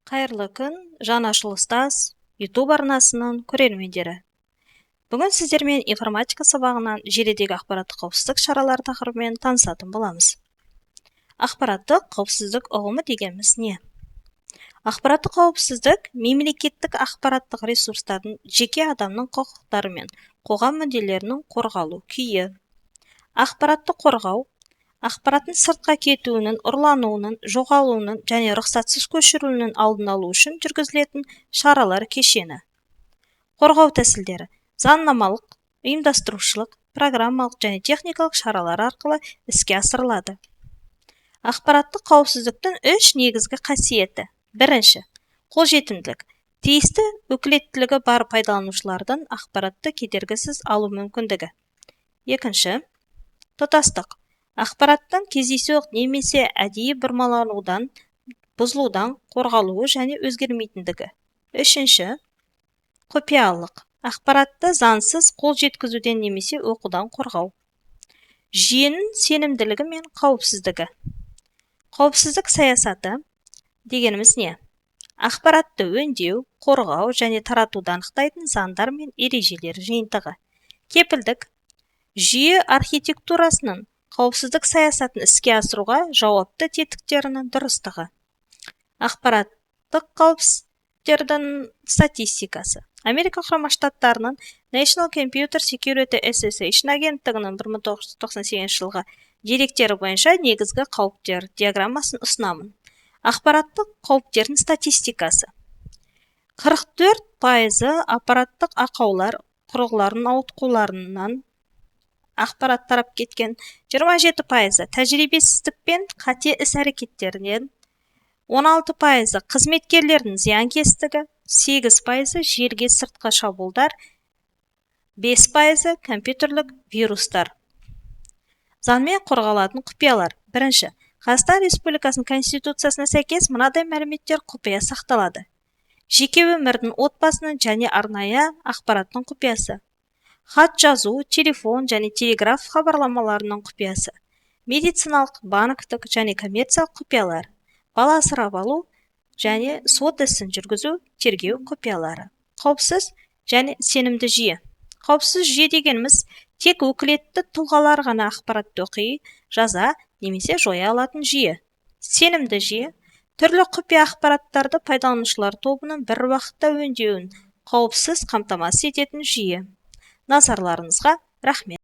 Қайырлы күн, Жаңашыл ұстаз YouTube арнасының көрермендері. Бүгін сіздермен информатика сабағынан желідегі ақпараттық қауіпсіздік шаралары тақырыбымен танысатын боламыз. Ақпараттық қауіпсіздік ұғымы дегеніміз не? Ақпараттық қауіпсіздік мемлекеттік ақпараттық ресурстардың жеке адамның құқықтары мен қоғам мүдделерінің қорғалу күйі. Ақпаратты қорғау ақпараттың сыртқа кетуінің, ұрлануының, жоғалуының және рұқсатсыз көшірілуінің алдын алу үшін жүргізілетін шаралар кешені. Қорғау тәсілдері заңнамалық, ұйымдастырушылық, программалық және техникалық шаралар арқылы іске асырылады. Ақпараттық қауіпсіздіктің 3 негізгі қасиеті. Бірінші, қолжетімділік. Тиісті өкілеттілігі бар пайдаланушылардан ақпаратты кедергісіз алу мүмкіндігі. Екінші, тұтастық. Ақпараттың кездейсоқ немесе әдейі бұрмаланудан, бұзылудан қорғалуы және өзгермейтіндігі. Үшінші, құпиялылық. Ақпаратты заңсыз қол жеткізуден немесе оқудан қорғау. Жүйенің сенімділігі мен қауіпсіздігі. Қауіпсіздік саясаты дегеніміз не? Ақпаратты өңдеу, қорғау және таратуды анықтайтын заңдар мен ережелер жиынтығы. Кепілдік. Жүйе архитектурасының қауіпсіздік саясатын іске асыруға жауапты тетіктерінің дұрыстығы. Ақпараттық қауіпсіздіктердің статистикасы. Америка құрама штаттарының National Computer Security Association агенттігінің 1998 жылғы деректері бойынша негізгі қауіптер диаграммасын ұсынамын. Ақпараттық қауіптердің статистикасы. 44% аппараттық ақаулар құрылғылардың ауытқуларынан ақпарат тарап кеткен, 27% тәжірибесіздік пен қате іс-әрекеттерінен, 16% қызметкерлердің зиянкестігі, 8% жерге сыртқы шабуылдар, 5% компьютерлік вирустар. Заңмен қорғалатын құпиялар. Бірінші, Қазақстан Республикасының Конституциясына сәйкес мынадай мәліметтер құпия сақталады. Жеке өмірдің, отбасының және арнайы ақпараттың құпиясы. Хат жазу, телефон және телеграф хабарламаларының құпиясы. Медициналық, банктік және коммерциялық құпиялар. Бала асырап алу және сот ісін жүргізу, тергеу құпиялары. Қауіпсіз және сенімді жүйе. Қауіпсіз жүйе дегеніміз тек өкілетті тұлғалар ғана ақпаратты оқи, жаза немесе жоя алатын жүйе. Сенімді жүйе түрлі құпия ақпараттарды пайдаланушылар тобының бір уақытта өңдеуін қауіпсіз қамтамасыз ететін жүйе. Назарларыңызға рахмет.